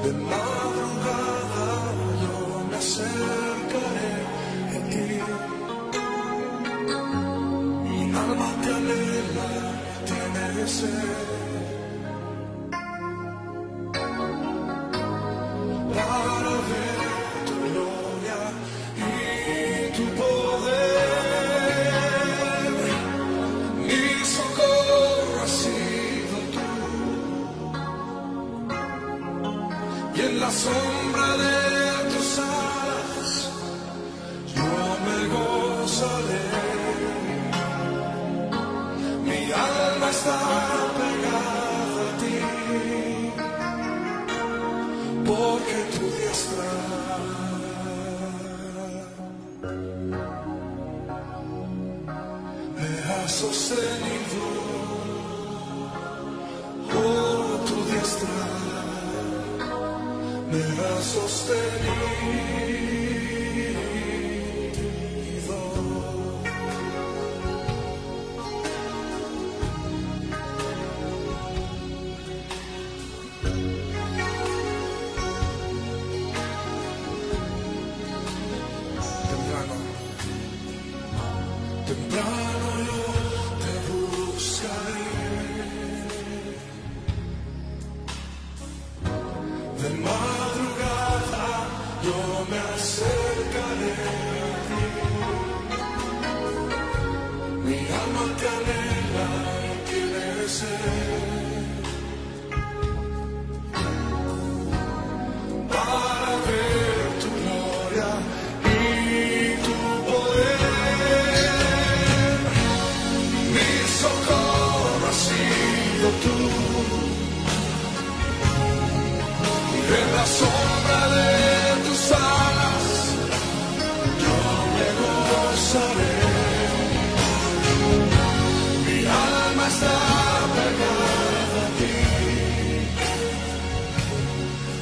De madrugada yo me acercaré a ti. Mi alma te anhela, tiene sed. Para ver tu gloria y tu poder. Mi socorro ha sido tú. Y en la sombra de tus alas yo me gozaré. Mi alma está pegada a ti, porque tu diestra me ha sostenido. Oh, tu diestra me ha sostenido. Temprano yo te buscaré. De madrugada yo me acercaré a ti. Mi alma te anhela y tiene sed. Para ver tu gloria y tu poder. Mi socorro ha sido tú. En la sombra de tus alas yo me gozaré. Mi alma está pegada a ti,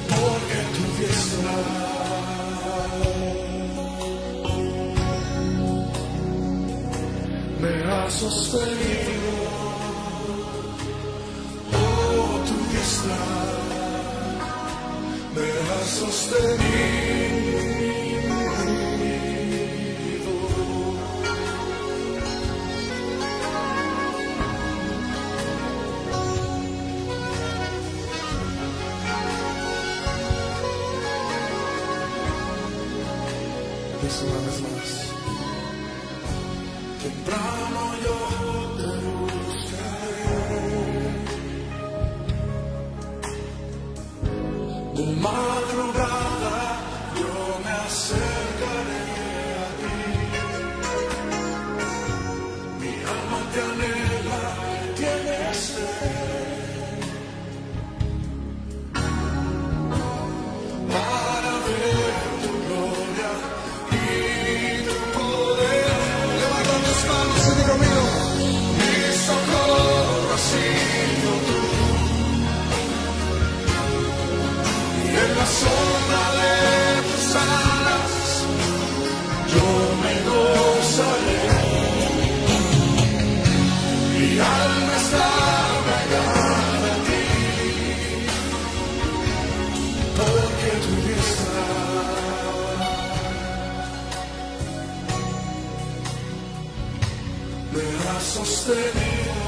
porque tu diestra me ha sostenido. Oh, tu diestra me ha sostenido. Dice una vez más. Temprano yo te buscaré. De madrugada yo me acercaré a ti. Mi alma te anhela, tiene sed. Para ver tu gloria y tu poder. Levanta tus manos y digo mío. Mi socorro ha sido tú. En la sombra de tus alas yo me gozaré. Mi alma está pegada a ti, porque tu diestra me ha sostenido.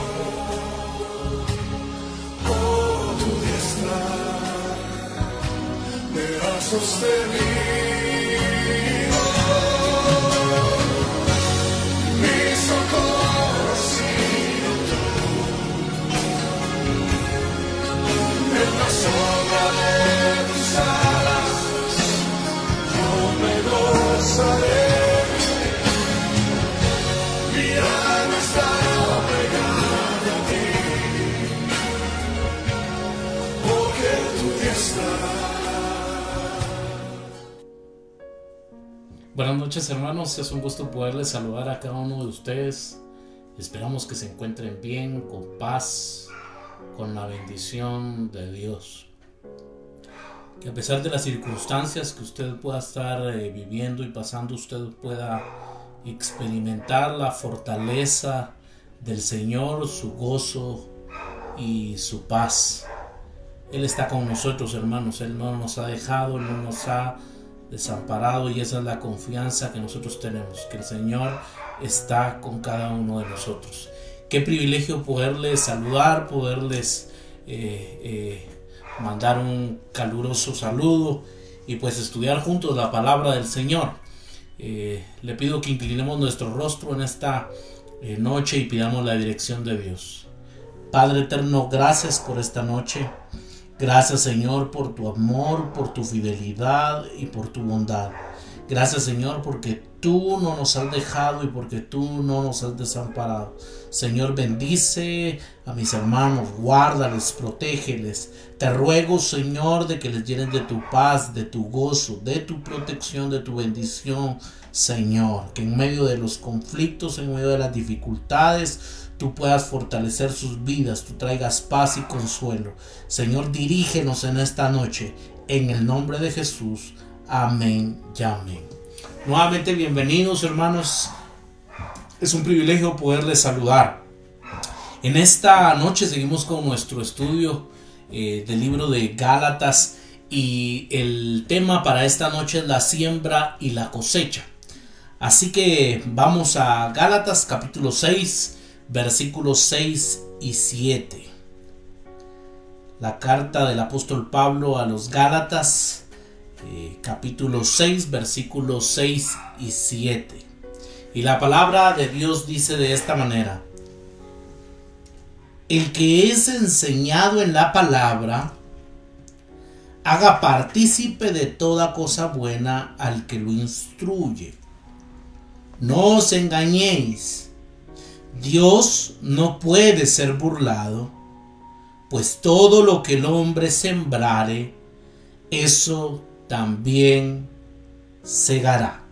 Oh, tu diestra me ha sostenido. Mi socorro ha sido tú. En la sombra de tus alas yo me gozaré. Mi alma está pegada a ti, porque tu diestra. Buenas noches, hermanos, es un gusto poderles saludar a cada uno de ustedes. Esperamos que se encuentren bien, con paz, con la bendición de Dios. Que a pesar de las circunstancias que usted pueda estar viviendo y pasando, usted pueda experimentar la fortaleza del Señor, su gozo y su paz. Él está con nosotros, hermanos. Él no nos ha dejado, Él no nos ha desamparado, y esa es la confianza que nosotros tenemos, que el Señor está con cada uno de nosotros. Qué privilegio poderles saludar, poderles mandar un caluroso saludo y pues estudiar juntos la palabra del Señor. Le pido que inclinemos nuestro rostro en esta noche y pidamos la dirección de Dios. Padre eterno, gracias por esta noche. Gracias, Señor, por tu amor, por tu fidelidad y por tu bondad. Gracias, Señor, porque tú no nos has dejado y porque tú no nos has desamparado. Señor, bendice a mis hermanos, guárdales, protégeles. Te ruego, Señor, de que les llenes de tu paz, de tu gozo, de tu protección, de tu bendición, Señor. Que en medio de los conflictos, en medio de las dificultades, tú puedas fortalecer sus vidas, tú traigas paz y consuelo. Señor, dirígenos en esta noche, en el nombre de Jesús. Amén y amén. Nuevamente bienvenidos, hermanos. Es un privilegio poderles saludar. En esta noche seguimos con nuestro estudio del libro de Gálatas, y el tema para esta noche es la siembra y la cosecha. Así que vamos a Gálatas capítulo 6, versículos 6 y 7. La carta del apóstol Pablo a los Gálatas, capítulo 6, versículos 6 y 7. Y la palabra de Dios dice de esta manera: el que es enseñado en la palabra, haga partícipe de toda cosa buena al que lo instruye. No os engañéis, Dios no puede ser burlado, pues todo lo que el hombre sembrare, eso también segará.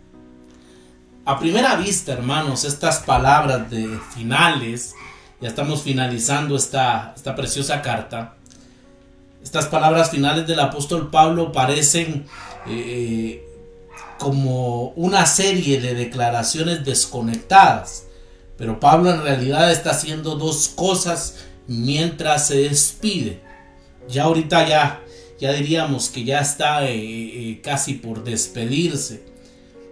A primera vista, hermanos, estas palabras de finales, ya estamos finalizando esta preciosa carta. Estas palabras finales del apóstol Pablo parecen como una serie de declaraciones desconectadas, pero Pablo en realidad está haciendo dos cosas mientras se despide. Ya ahorita ya diríamos que ya está casi por despedirse.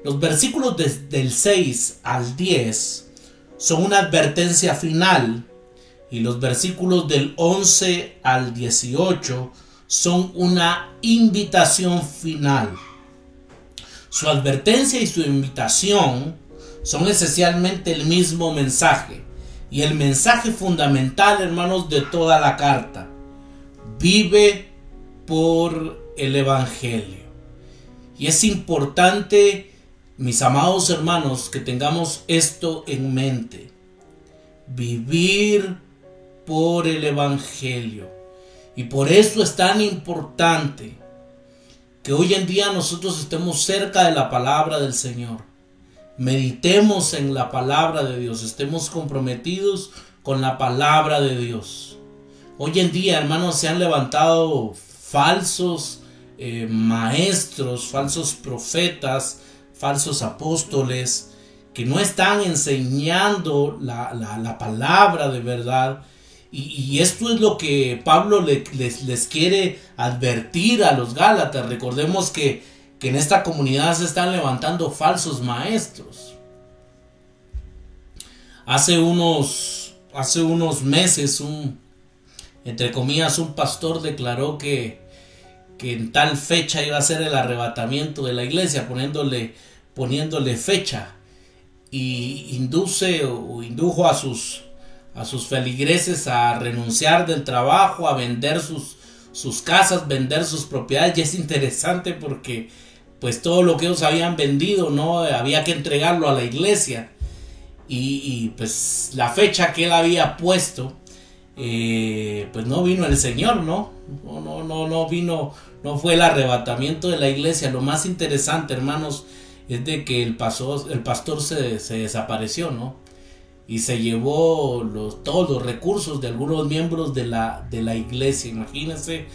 Los versículos del 6 al 10 son una advertencia final, y los versículos del 11 al 18 son una invitación final. Su advertencia y su invitación son esencialmente el mismo mensaje, y el mensaje fundamental, hermanos, de toda la carta: vive por el Evangelio. Y es importante, mis amados hermanos, que tengamos esto en mente: vivir por el Evangelio. Y por eso es tan importante que hoy en día nosotros estemos cerca de la palabra del Señor. Meditemos en la palabra de Dios, estemos comprometidos con la palabra de Dios. Hoy en día, hermanos, se han levantado falsos maestros, falsos profetas, falsos apóstoles, que no están enseñando la palabra de verdad. Y esto es lo que Pablo les quiere advertir a los Gálatas. Recordemos que en esta comunidad se están levantando falsos maestros. Hace unos meses, entre comillas, un pastor declaró que en tal fecha iba a ser el arrebatamiento de la iglesia, poniéndole fecha, y indujo a sus feligreses a renunciar del trabajo, a vender sus casas, vender sus propiedades. Y es interesante porque pues todo lo que ellos habían vendido, no había que entregarlo a la iglesia, y pues la fecha que él había puesto, pues no vino el Señor, no vino, no fue el arrebatamiento de la iglesia. Lo más interesante, hermanos, es de que el pastor se desapareció, ¿no? Y se llevó todos los recursos de algunos miembros de la iglesia. Imagínense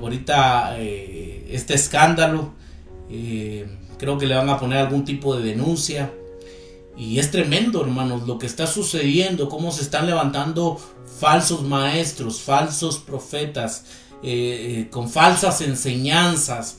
ahorita este escándalo. Creo que le van a poner algún tipo de denuncia. Y es tremendo, hermanos, lo que está sucediendo, cómo se están levantando falsos maestros, falsos profetas, con falsas enseñanzas,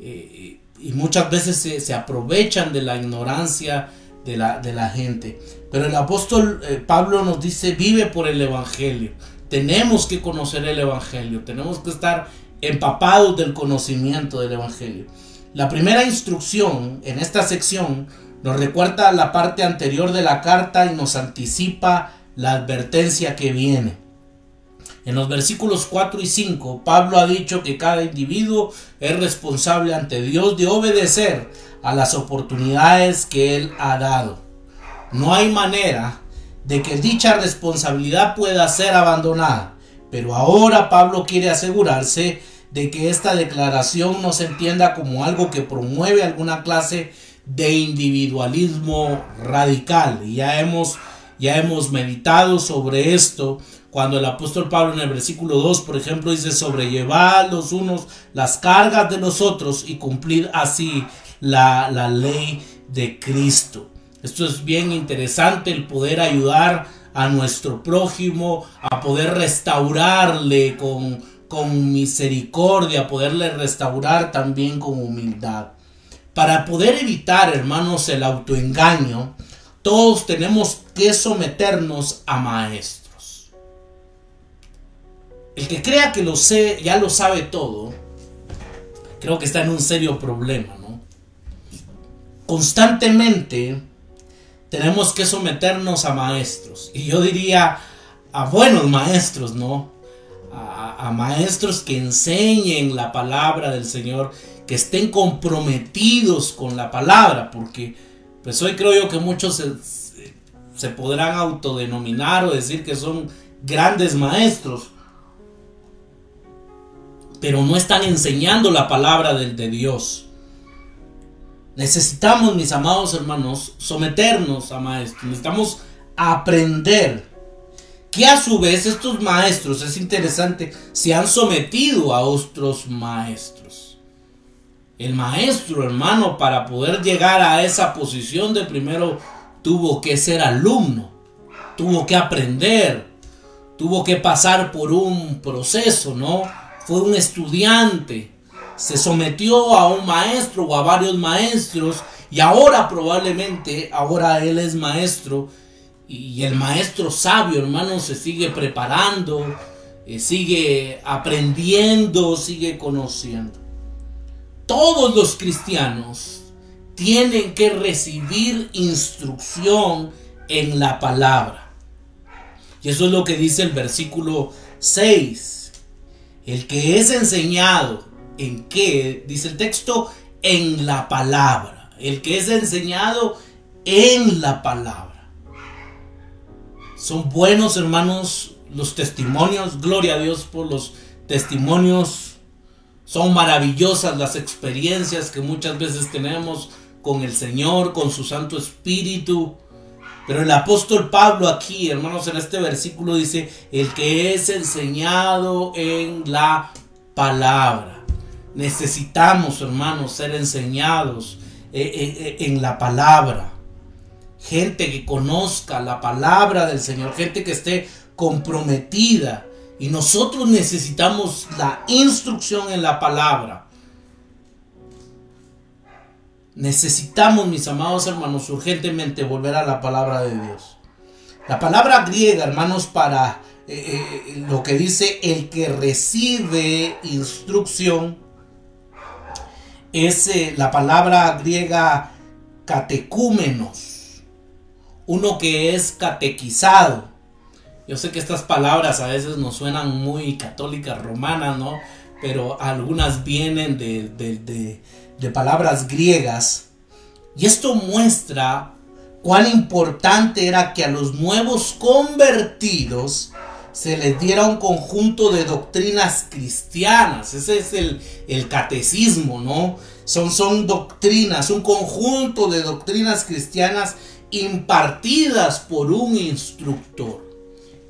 y muchas veces se aprovechan de la ignorancia de la gente. Pero el apóstol Pablo nos dice: vive por el evangelio. Tenemos que conocer el evangelio, tenemos que estar empapados del conocimiento del evangelio. La primera instrucción en esta sección nos recuerda la parte anterior de la carta y nos anticipa la advertencia que viene. En los versículos 4 y 5, Pablo ha dicho que cada individuo es responsable ante Dios de obedecer a las oportunidades que Él ha dado. No hay manera de que dicha responsabilidad pueda ser abandonada, pero ahora Pablo quiere asegurarse de que esta declaración no se entienda como algo que promueve alguna clase de individualismo radical. Y ya hemos meditado sobre esto cuando el apóstol Pablo en el versículo 2, por ejemplo, dice: sobrellevad los unos las cargas de los otros y cumplir así la ley de Cristo. Esto es bien interesante, el poder ayudar a nuestro prójimo, a poder restaurarle con misericordia, poderle restaurar también con humildad. Para poder evitar, hermanos, el autoengaño, todos tenemos que someternos a maestros. El que crea que ya lo sabe todo, creo que está en un serio problema, ¿no? Constantemente tenemos que someternos a maestros. Y yo diría a buenos maestros, ¿no? A maestros que enseñen la palabra del Señor, que estén comprometidos con la palabra, porque pues hoy creo yo que muchos se podrán autodenominar o decir que son grandes maestros, pero no están enseñando la palabra de Dios. Necesitamos, mis amados hermanos, someternos a maestros. Necesitamos aprender, que a su vez estos maestros, es interesante, se han sometido a otros maestros. El maestro, hermano, para poder llegar a esa posición de primero, tuvo que ser alumno, tuvo que aprender, tuvo que pasar por un proceso, ¿no? Fue un estudiante, se sometió a un maestro o a varios maestros, y ahora probablemente, ahora él es maestro. Y el maestro sabio, hermano, se sigue preparando, sigue aprendiendo, sigue conociendo. Todos los cristianos tienen que recibir instrucción en la palabra. Y eso es lo que dice el versículo 6. El que es enseñado, ¿en qué? Dice el texto, en la palabra. El que es enseñado en la palabra. Son buenos, hermanos, los testimonios. Gloria a Dios por los testimonios. Son maravillosas las experiencias que muchas veces tenemos con el Señor, con su Santo Espíritu. Pero el apóstol Pablo aquí, hermanos, en este versículo dice: el que es enseñado en la palabra. Necesitamos, hermanos, ser enseñados en la palabra. Gente que conozca la palabra del Señor, gente que esté comprometida. Y nosotros necesitamos la instrucción en la palabra. Necesitamos, mis amados hermanos, urgentemente volver a la palabra de Dios. La palabra griega, hermanos, para lo que dice el que recibe instrucción, es la palabra griega catecúmenos. Uno que es catequizado. Yo sé que estas palabras a veces nos suenan muy católicas romanas, ¿no? Pero algunas vienen de palabras griegas. Y esto muestra cuán importante era que a los nuevos convertidos se les diera un conjunto de doctrinas cristianas. Ese es el catecismo, ¿no? Son doctrinas, un conjunto de doctrinas cristianas impartidas por un instructor.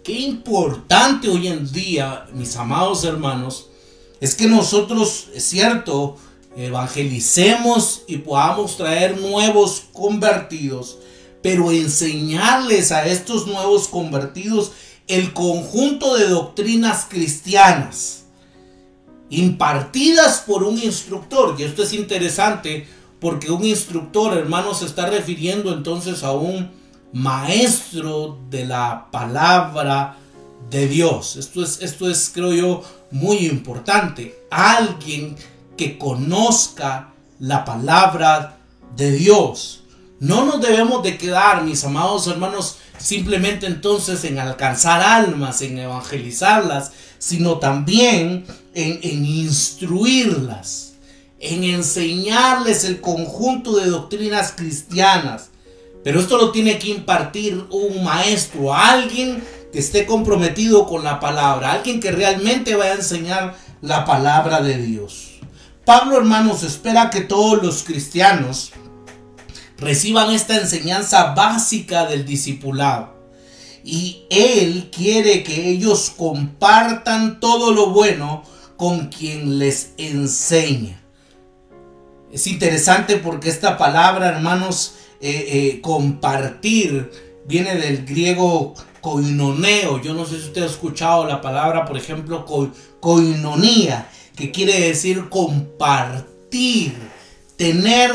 Qué importante hoy en día, mis amados hermanos, es que nosotros, es cierto, evangelicemos y podamos traer nuevos convertidos, pero enseñarles a estos nuevos convertidos el conjunto de doctrinas cristianas impartidas por un instructor. Y esto es interesante porque un instructor, hermanos, se está refiriendo entonces a un maestro de la palabra de Dios. Esto es, creo yo, muy importante. Alguien que conozca la palabra de Dios. No nos debemos de quedar, mis amados hermanos, simplemente entonces en alcanzar almas, en evangelizarlas, sino también en instruirlas, en enseñarles el conjunto de doctrinas cristianas. Pero esto lo tiene que impartir un maestro, alguien que esté comprometido con la palabra, alguien que realmente vaya a enseñar la palabra de Dios. Pablo, hermanos, espera que todos los cristianos reciban esta enseñanza básica del discipulado. Y él quiere que ellos compartan todo lo bueno con quien les enseña. Es interesante porque esta palabra, hermanos, compartir, viene del griego koinoneo. Yo no sé si usted ha escuchado la palabra, por ejemplo, koinonía, que quiere decir compartir, tener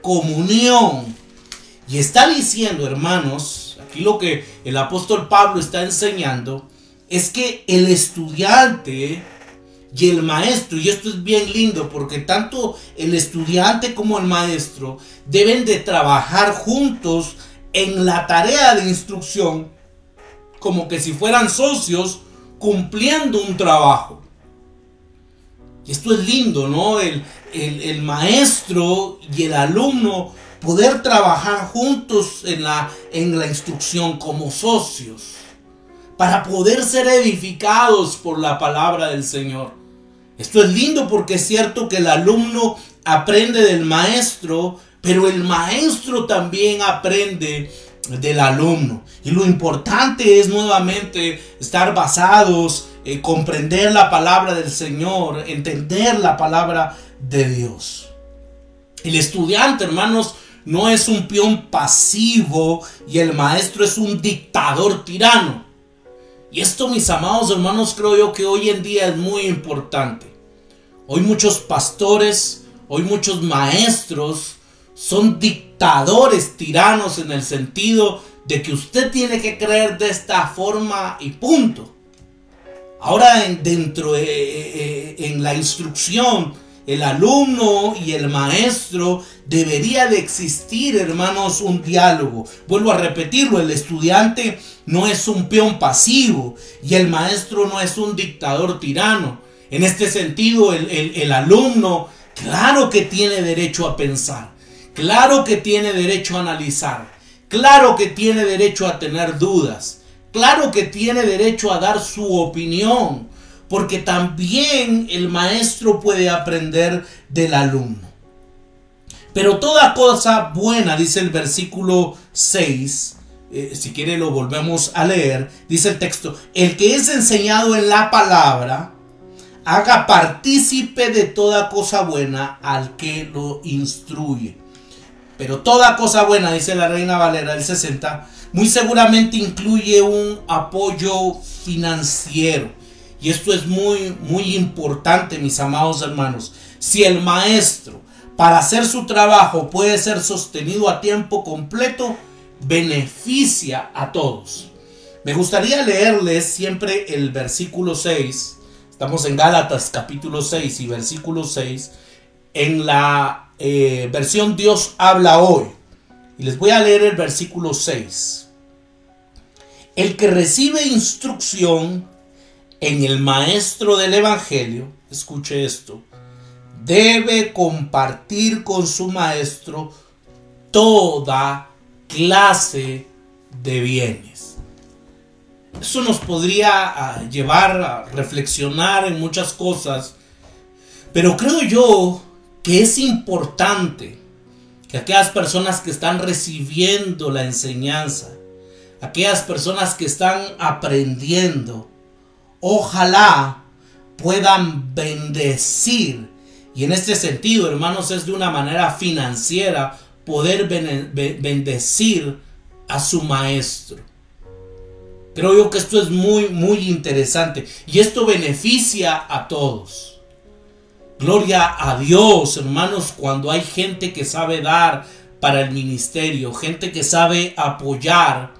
comunión. Y está diciendo, hermanos, aquí lo que el apóstol Pablo está enseñando es que el estudiante y el maestro, y esto es bien lindo porque tanto el estudiante como el maestro deben de trabajar juntos en la tarea de instrucción, como que si fueran socios cumpliendo un trabajo. Y esto es lindo, ¿no? El maestro y el alumno poder trabajar juntos en la instrucción como socios para poder ser edificados por la palabra del Señor. Esto es lindo porque es cierto que el alumno aprende del maestro, pero el maestro también aprende del alumno. Y lo importante es nuevamente estar basados, comprender la palabra del Señor, entender la palabra de Dios. El estudiante, hermanos, no es un peón pasivo y el maestro es un dictador tirano. Y esto, mis amados hermanos, creo yo que hoy en día es muy importante. Hoy muchos pastores, hoy muchos maestros son dictadores tiranos en el sentido de que usted tiene que creer de esta forma y punto. Ahora en la instrucción, el alumno y el maestro debería de existir, hermanos, un diálogo. Vuelvo a repetirlo, el estudiante no es un peón pasivo y el maestro no es un dictador tirano. En este sentido, el alumno, claro que tiene derecho a pensar, claro que tiene derecho a analizar, claro que tiene derecho a tener dudas, claro que tiene derecho a dar su opinión, porque también el maestro puede aprender del alumno. Pero toda cosa buena, dice el versículo 6, si quiere lo volvemos a leer, dice el texto: el que es enseñado en la palabra, haga partícipe de toda cosa buena al que lo instruye. Pero toda cosa buena, dice la Reina Valera del 60, muy seguramente incluye un apoyo financiero. Y esto es muy, muy importante, mis amados hermanos. Si el maestro, para hacer su trabajo, puede ser sostenido a tiempo completo, beneficia a todos. Me gustaría leerles siempre el versículo 6. Estamos en Gálatas capítulo 6 y versículo 6. En la versión Dios habla hoy. Y les voy a leer el versículo 6. El que recibe instrucción en el maestro del evangelio, escuche esto, debe compartir con su maestro toda clase de bienes. Eso nos podría llevar a reflexionar en muchas cosas, pero creo yo que es importante que aquellas personas que están recibiendo la enseñanza, aquellas personas que están aprendiendo, ojalá puedan bendecir, y en este sentido, hermanos, es de una manera financiera, poder bendecir a su maestro. Creo yo que esto es muy, muy interesante, y esto beneficia a todos. Gloria a Dios, hermanos, cuando hay gente que sabe dar para el ministerio, gente que sabe apoyar,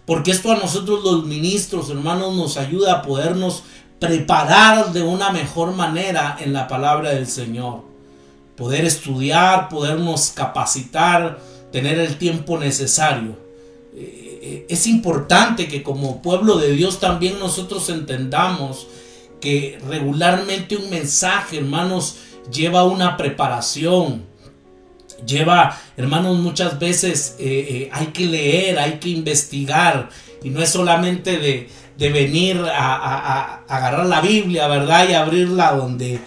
porque esto a nosotros los ministros, hermanos, nos ayuda a podernos preparar de una mejor manera en la palabra del Señor. Poder estudiar, podernos capacitar, tener el tiempo necesario. Es importante que como pueblo de Dios también nosotros entendamos que regularmente un mensaje, hermanos, lleva una preparación. Lleva, hermanos, muchas veces hay que leer, hay que investigar. Y no es solamente de venir a agarrar la Biblia, ¿verdad? Y abrirla donde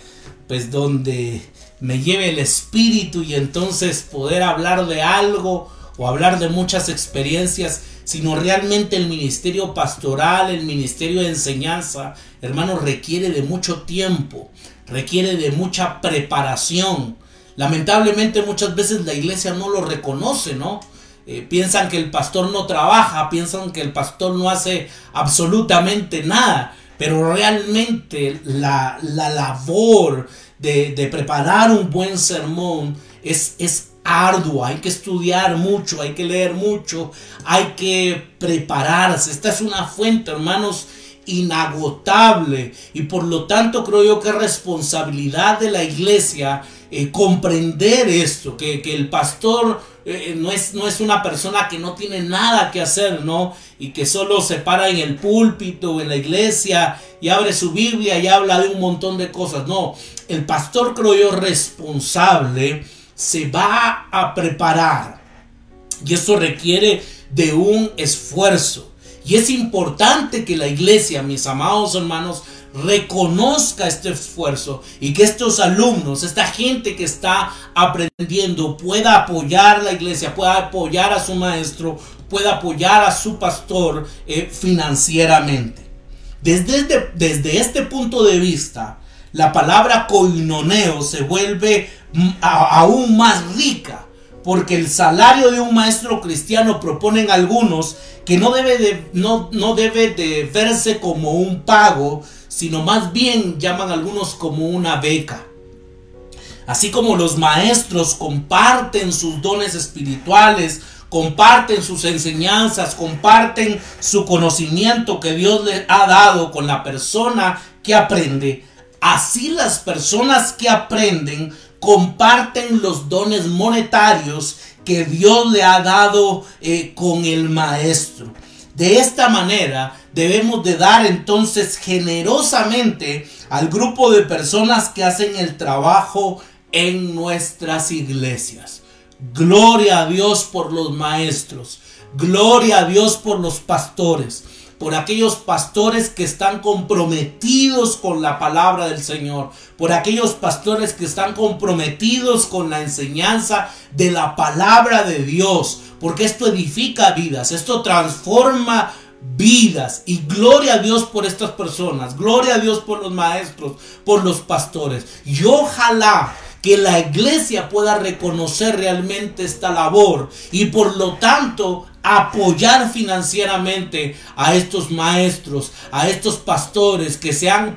me lleve el Espíritu y entonces poder hablar de algo o hablar de muchas experiencias, sino realmente el ministerio pastoral, el ministerio de enseñanza, hermanos, requiere de mucho tiempo, requiere de mucha preparación. Lamentablemente muchas veces la iglesia no lo reconoce, ¿no? Piensan que el pastor no trabaja, piensan que el pastor no hace absolutamente nada, pero realmente la labor de preparar un buen sermón es ardua. Hay que estudiar mucho, hay que leer mucho, hay que prepararse. Esta es una fuente, hermanos, inagotable, y por lo tanto creo yo que es responsabilidad de la iglesia comprender esto, que el pastor no es una persona que no tiene nada que hacer, ¿no? Y que solo se para en el púlpito o en la iglesia y abre su Biblia y habla de un montón de cosas. No, el pastor, creo yo, responsable, se va a preparar, y esto requiere de un esfuerzo. Y es importante que la iglesia, mis amados hermanos, reconozca este esfuerzo y que estos alumnos, esta gente que está aprendiendo, pueda apoyar la iglesia, pueda apoyar a su maestro, pueda apoyar a su pastor financieramente. Desde este punto de vista, la palabra koinoneo se vuelve aún más rica, porque el salario de un maestro cristiano, proponen algunos, que no debe de verse como un pago, sino más bien llaman algunos como una beca. Así como los maestros comparten sus dones espirituales, comparten sus enseñanzas, comparten su conocimiento que Dios les ha dado con la persona que aprende, así las personas que aprenden comparten los dones monetarios que Dios le ha dado con el maestro. De esta manera debemos de dar entonces generosamente al grupo de personas que hacen el trabajo en nuestras iglesias. Gloria a Dios por los maestros, gloria a Dios por los pastores, por aquellos pastores que están comprometidos con la palabra del Señor, por aquellos pastores que están comprometidos con la enseñanza de la palabra de Dios, porque esto edifica vidas, esto transforma vidas. Y gloria a Dios por estas personas, gloria a Dios por los maestros, por los pastores. Y ojalá que la iglesia pueda reconocer realmente esta labor y por lo tanto apoyar financieramente a estos maestros, a estos pastores que se han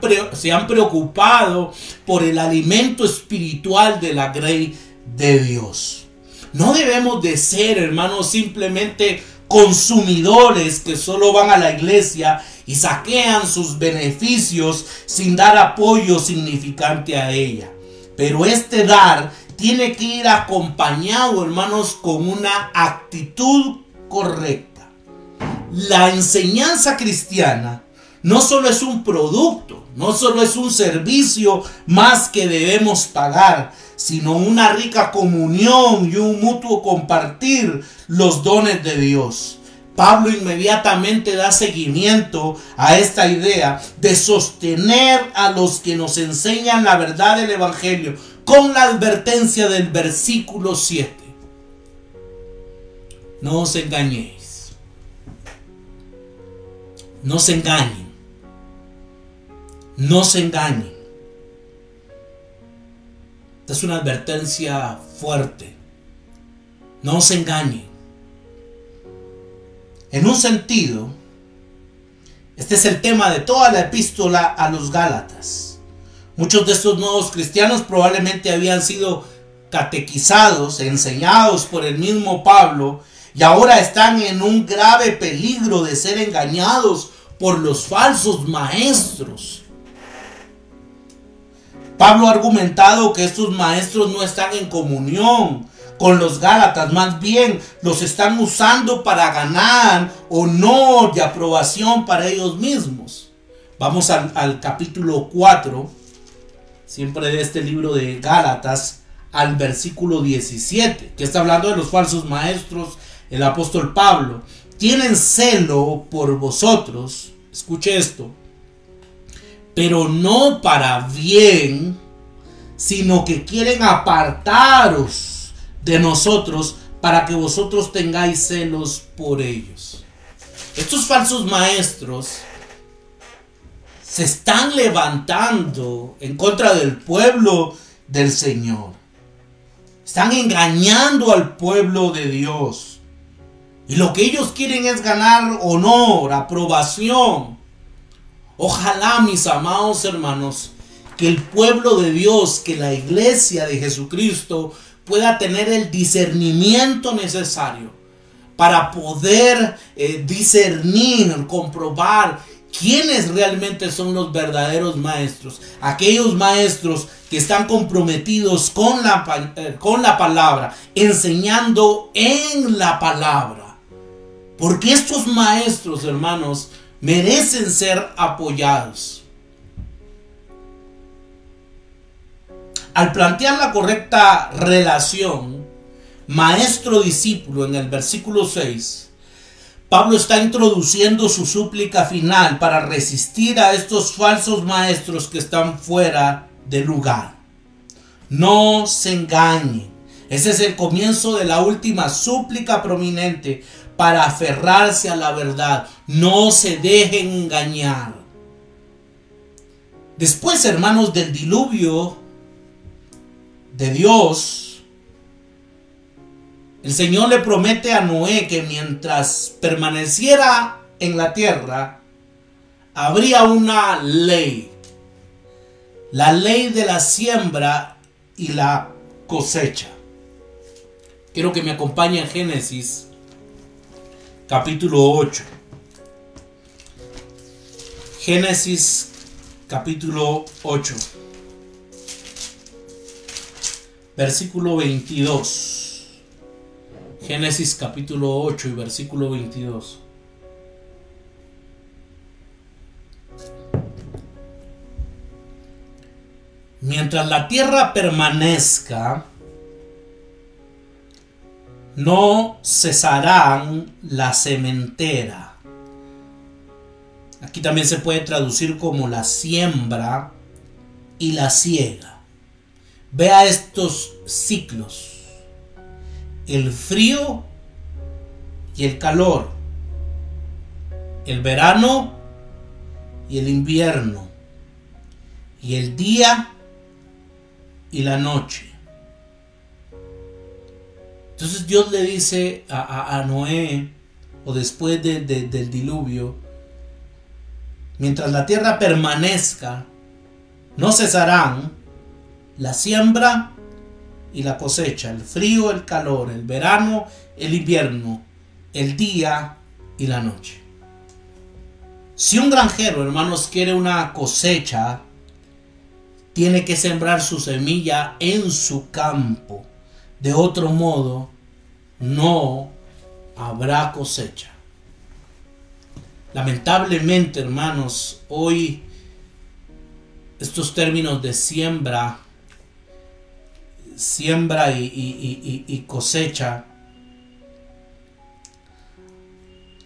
preocupado por el alimento espiritual de la grey de Dios. No debemos de ser, hermanos, simplemente consumidores que solo van a la iglesia y saquean sus beneficios sin dar apoyo significante a ella. Pero este dar tiene que ir acompañado, hermanos, con una actitud correcta. La enseñanza cristiana no solo es un producto, no solo es un servicio más que debemos pagar, sino una rica comunión y un mutuo compartir los dones de Dios. Pablo inmediatamente da seguimiento a esta idea de sostener a los que nos enseñan la verdad del evangelio con la advertencia del versículo 7. No os engañéis. No se engañen. No se engañen. Esta es una advertencia fuerte. No se engañen. En un sentido, este es el tema de toda la epístola a los Gálatas. Muchos de estos nuevos cristianos probablemente habían sido catequizados, enseñados por el mismo Pablo, y ahora están en un grave peligro de ser engañados por los falsos maestros. Pablo ha argumentado que estos maestros no están en comunión con los Gálatas, más bien los están usando para ganar honor y aprobación para ellos mismos. Vamos al capítulo 4, siempre de este libro de Gálatas, al versículo 17, que está hablando de los falsos maestros. El apóstol Pablo: tienen celo por vosotros, escuche esto, pero no para bien, sino que quieren apartaros de nosotros para que vosotros tengáis celos por ellos. Estos falsos maestros se están levantando en contra del pueblo del Señor. Están engañando al pueblo de Dios. Y lo que ellos quieren es ganar honor, aprobación. Ojalá, mis amados hermanos, que el pueblo de Dios, que la iglesia de Jesucristo pueda tener el discernimiento necesario para poder discernir, comprobar quiénes realmente son los verdaderos maestros. Aquellos maestros que están comprometidos con la palabra, enseñando en la palabra. Porque estos maestros, hermanos, merecen ser apoyados. Al plantear la correcta relación maestro-discípulo en el versículo 6, Pablo está introduciendo su súplica final para resistir a estos falsos maestros que están fuera de lugar. No se engañen. Ese es el comienzo de la última súplica prominente para aferrarse a la verdad. No se dejen engañar. Después, hermanos, del diluvio de Dios, el Señor le promete a Noé que mientras permaneciera en la tierra, habría una ley. La ley de la siembra y la cosecha. Quiero que me acompañe en Génesis capítulo 8. Génesis capítulo 8. Versículo 22. Génesis capítulo 8 y versículo 22. Mientras la tierra permanezca, no cesarán la sementera. Aquí también se puede traducir como la siembra y la siega. Vea estos ciclos: el frío y el calor, el verano y el invierno, y el día y la noche. Entonces Dios le dice a Noé, o después del diluvio: mientras la tierra permanezca, no cesarán la siembra y la cosecha, el frío, el calor, el verano, el invierno, el día y la noche. Si un granjero, hermanos, quiere una cosecha, tiene que sembrar su semilla en su campo. De otro modo, no habrá cosecha. Lamentablemente, hermanos, hoy estos términos de siembra y cosecha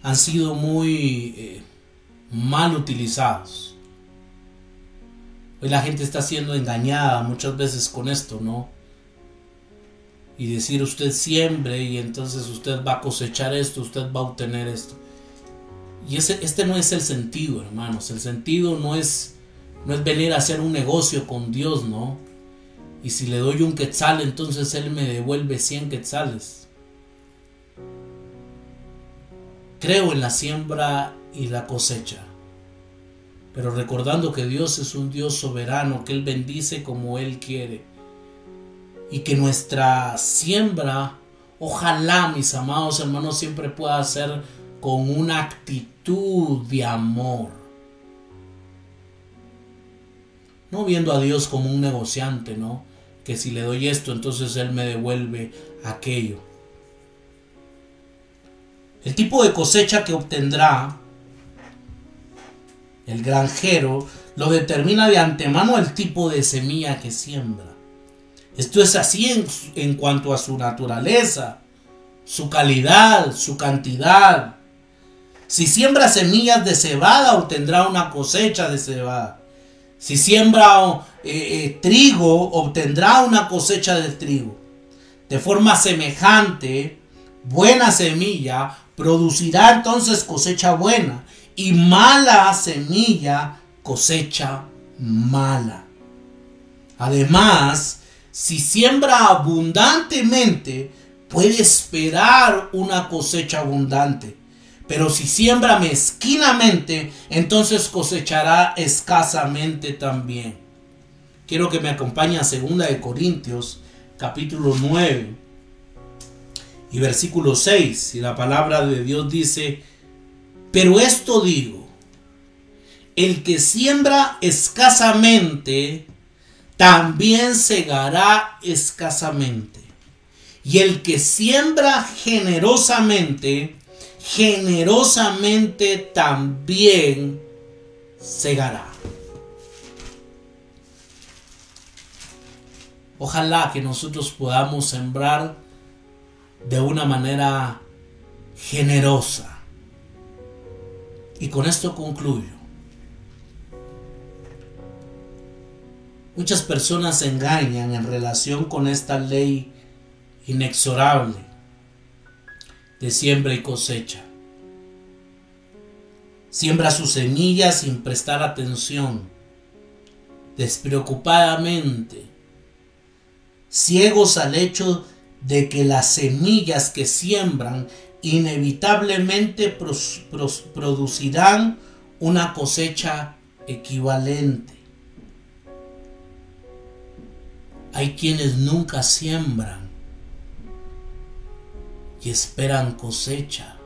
han sido muy mal utilizados. Hoy la gente está siendo engañada muchas veces con esto, ¿no? Y decir: usted siembre y entonces usted va a cosechar esto, usted va a obtener esto. Y este no es el sentido, hermanos. El sentido no es venir a hacer un negocio con Dios, ¿no? Y si le doy un quetzal, entonces Él me devuelve 100 quetzales. Creo en la siembra y la cosecha. pero recordando que Dios es un Dios soberano, que Él bendice como Él quiere. Y que nuestra siembra, ojalá, mis amados hermanos, siempre pueda ser con una actitud de amor. No viendo a Dios como un negociante, ¿no? Que si le doy esto, entonces Él me devuelve aquello. El tipo de cosecha que obtendrá el granjero lo determina de antemano el tipo de semilla que siembra. Esto es así en cuanto a su naturaleza, su calidad, su cantidad. Si siembra semillas de cebada, obtendrá una cosecha de cebada. Si siembra trigo, obtendrá una cosecha de trigo. De forma semejante, buena semilla producirá entonces cosecha buena, y mala semilla cosecha mala. Además, si siembra abundantemente, puede esperar una cosecha abundante. Pero si siembra mezquinamente, entonces cosechará escasamente también. Quiero que me acompañe a 2 Corintios, capítulo 9 y versículo 6. Y la palabra de Dios dice: pero esto digo, el que siembra escasamente, también segará escasamente. Y el que siembra generosamente, generosamente también segará. Ojalá que nosotros podamos sembrar de una manera generosa. Y con esto concluyo. Muchas personas se engañan en relación con esta ley inexorable de siembra y cosecha. Siembra sus semillas sin prestar atención, despreocupadamente, ciegos al hecho de que las semillas que siembran inevitablemente producirán una cosecha equivalente. Hay quienes nunca siembran y esperan cosecha.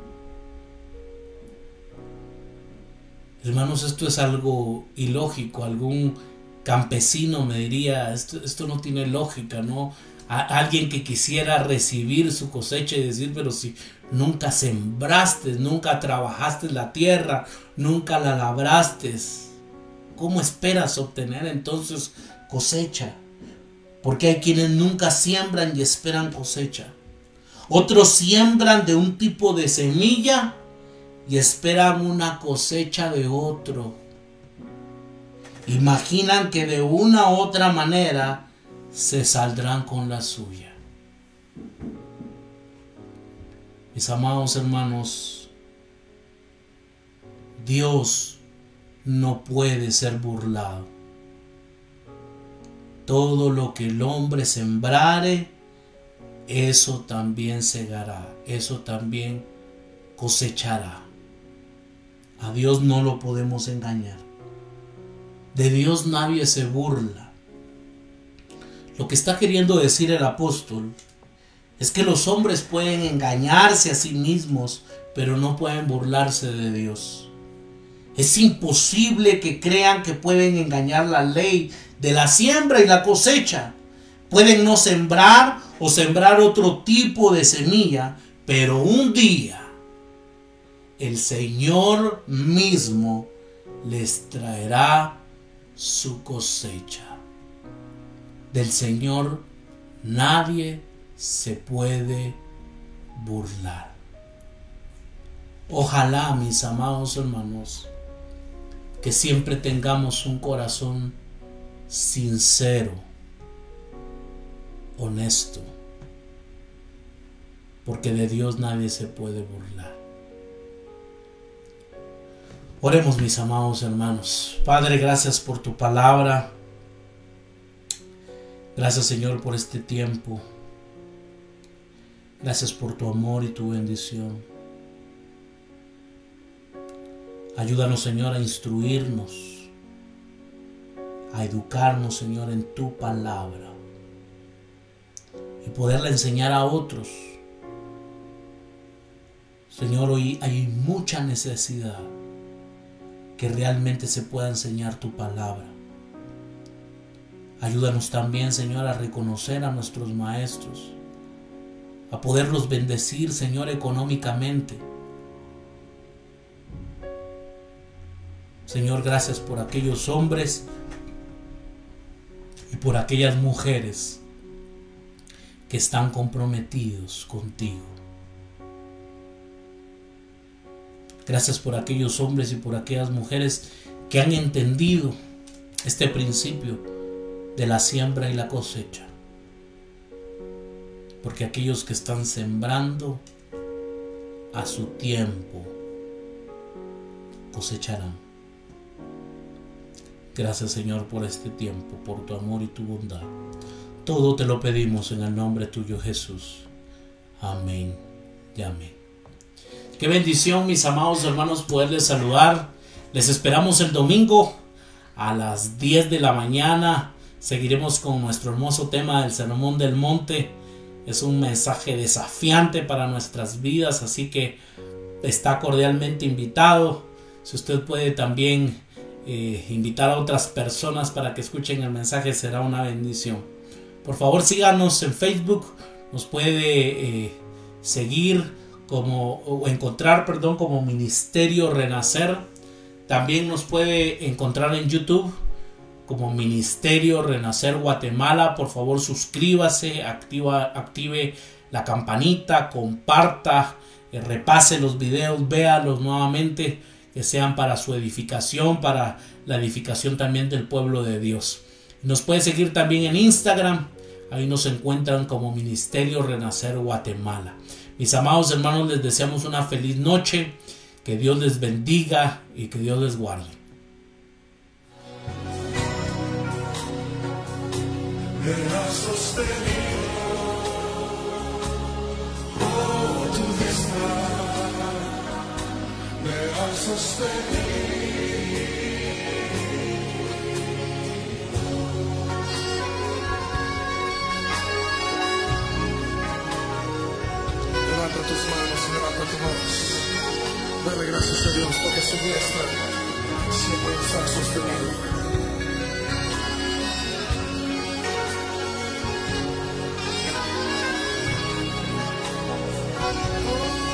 Hermanos, esto es algo ilógico. Algún campesino me diría, esto no tiene lógica, ¿no? Alguien que quisiera recibir su cosecha y decir, pero si nunca sembraste, nunca trabajaste la tierra, nunca la labraste, ¿cómo esperas obtener entonces cosecha? Porque hay quienes nunca siembran y esperan cosecha. Otros siembran de un tipo de semilla y esperan una cosecha de otro. Imaginan que de una u otra manera se saldrán con la suya. Mis amados hermanos, Dios no puede ser burlado. Todo lo que el hombre sembrare, eso también segará, eso también cosechará. A Dios no lo podemos engañar. De Dios nadie se burla. Lo que está queriendo decir el apóstol es que los hombres pueden engañarse a sí mismos, pero no pueden burlarse de Dios. Es imposible que crean que pueden engañar la ley de la siembra y la cosecha. Pueden no sembrar o sembrar otro tipo de semilla, pero un día el Señor mismo les traerá su cosecha. Del Señor nadie se puede burlar. Ojalá, mis amados hermanos, que siempre tengamos un corazón sincero, honesto, porque de Dios nadie se puede burlar. Oremos, mis amados hermanos. Padre, gracias por tu palabra. Gracias, Señor, por este tiempo. Gracias por tu amor y tu bendición. Ayúdanos, Señor, a instruirnos a educarnos, Señor, en tu palabra y poderla enseñar a otros. Señor, hoy hay mucha necesidad que realmente se pueda enseñar tu palabra. Ayúdanos también, Señor, a reconocer a nuestros maestros, a poderlos bendecir, Señor, económicamente. Señor, gracias por aquellos hombres y por aquellas mujeres que están comprometidos contigo. Gracias por aquellos hombres y por aquellas mujeres que han entendido este principio de la siembra y la cosecha. Porque aquellos que están sembrando a su tiempo cosecharán. Gracias, Señor, por este tiempo, por tu amor y tu bondad. Todo te lo pedimos en el nombre tuyo, Jesús. Amén y amén. Qué bendición, mis amados hermanos, poderles saludar. Les esperamos el domingo a las 10 de la mañana. Seguiremos con nuestro hermoso tema del Sermón del Monte. Es un mensaje desafiante para nuestras vidas, así que está cordialmente invitado. Si usted puede también invitar a otras personas para que escuchen el mensaje, será una bendición. Por favor, síganos en Facebook. Nos puede seguir encontrar como Ministerio Renacer. También nos puede encontrar en YouTube como Ministerio Renacer Guatemala. Por favor, suscríbase, active la campanita, comparta, repase los videos, véalos nuevamente, que sean para su edificación, para la edificación también del pueblo de Dios. Nos puede seguir también en Instagram. Ahí nos encuentran como Ministerio Renacer Guatemala. Mis amados hermanos, les deseamos una feliz noche. Que Dios les bendiga y que Dios les guarde. Me has sostenido, oh, tu diestra, me has sostenido. Levanta tus manos y levanta tu voz. Dale gracias a Dios porque su diestra siempre nos ha sostenido. Oh